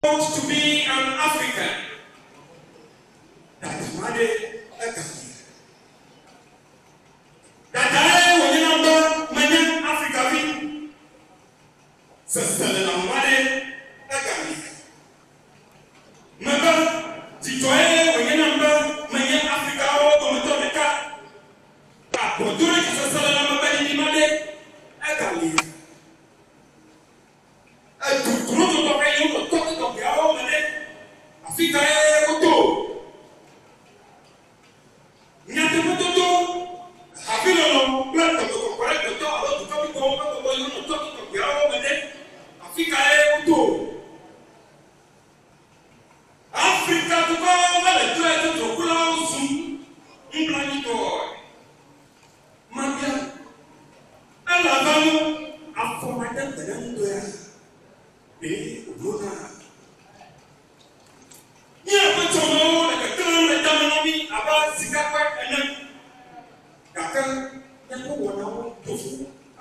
To be an African, that money, that I when you number many African, sustainable money, remember, Titoe when you number many Africa or Tomato, but during the sustainable money, I can leave. I took to Africa Oto. Nyate Moto, Abino, Black of the correct to copy talking of the hour, Africa Oto. Africa to go, try to close England door. Mabia, Alabama, I formatted the underwear. Rona. Yeah, but you know, like a girl like Dominic about Zimbabwe and then Kaka, never one hour to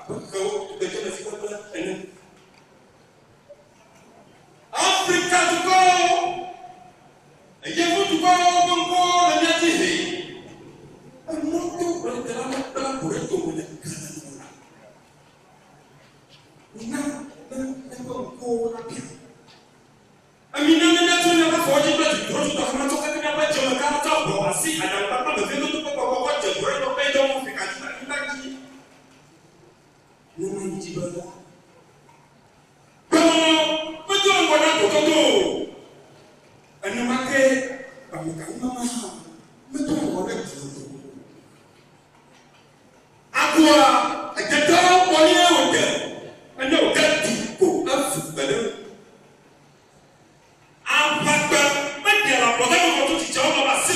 go to the Genesis and then Africa to go. And you want to go and that's it. I'm not too well, I'm not going to win it. Now, go up here. I mean, that's when I'm fortunate to go to the Hamas of the Pachama, I see, and I'm not going to watch the bread of bed on the country. No one is brother. Come, but don't want to go. And the market, I'm going but don't want to go. Aqua, I get down 1 year ago. I know that to go up to better. I'm back, but there are whatever to teach all of us.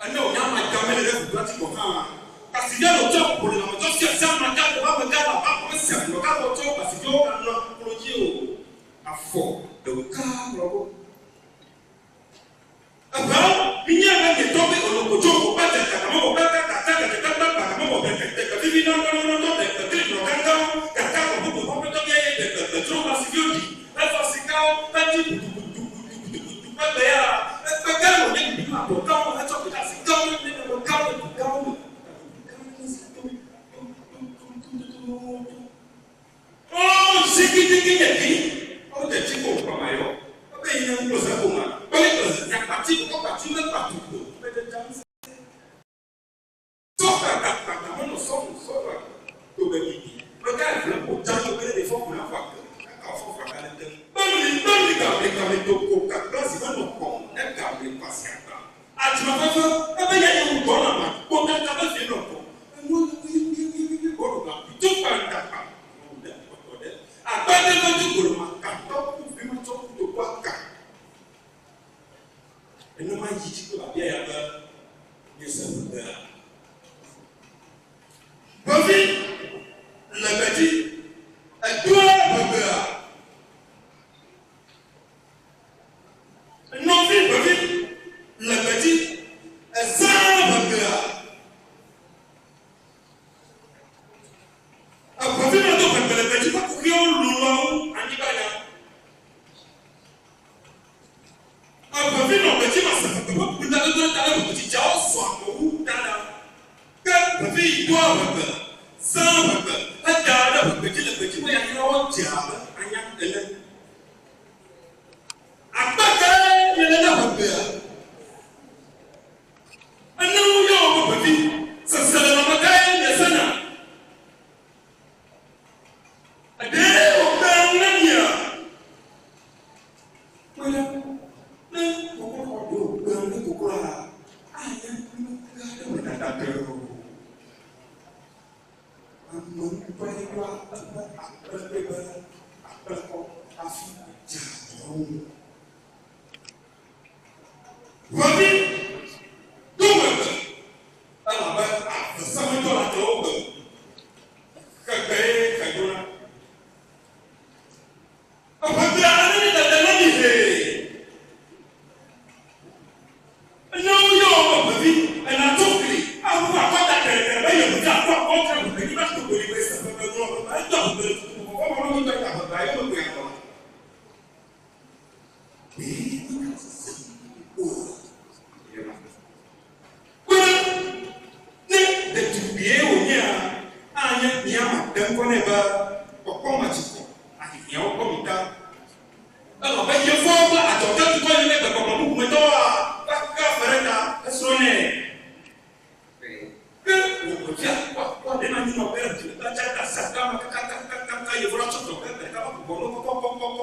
I know now my family is practical. As you know, job for them, just get some man that have a car, a person, no car, job as you go and not for you. A for the car. About me, I get topic on the job, but I'm over better, I'm over better. If you don't know the trip, no can go, can go, the job as security. That's what she go, that's it. But they are, that's the girl who didn't come to go, that's what that's it. Go. Oh, she oh, the chico from my own. Okay, you know, a woman. But it was a party, but the dance. So that I'm not so to be. But I feel put down to the phone of a Only come to cook a glass of no and come in Pascata. At my mother, a young woman, what I never feel no. And what you go to that? I better to go to talk to him to work. And no man teach you about the yourself there. Buffy, Liberty, a door. Non vivre le petit simple. Après le petit pas courir loulou en Ibaya. Après le petit massacre, pour le petit chao soit ou dada. Que le petit doit simple. Le petit moi y a un diable, un yan Abaka yelena hobea. Anu yo babi. Sasala makai yesana. Ade obangania. Wala. Ne ko do kukura. Aya ngada mendatero. Amun pai kwa apa afi jatuh. Robin, do it. I'm about the summer door to open. Kaguna. I'm a plan that the money is. And now you're baby, and I took it. I will not cut that and I am not walking with the rest of the waste of the world. I don't know.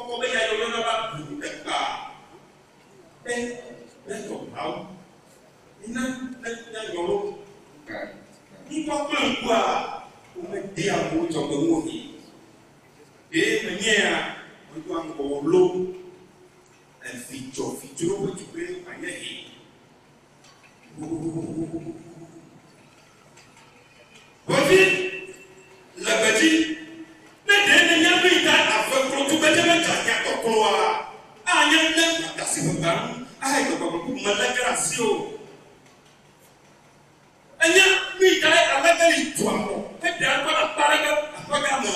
koko be ya yo na ba bu ekpa e to how ina na yo ni pa kwa o me dia mo to ko mo ni e me nya o to an ko lo en ficho ko tu be anya hi Bodi la badi na de nya bi ta afro to be je ba ja to ko anya na ta si ba ai ko ko ma la grasio anya mi ta ala ga li to ko e da ko na para ga apaga ma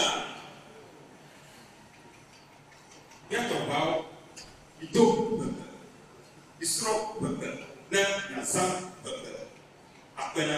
ya to ba ito isro na ya sa apena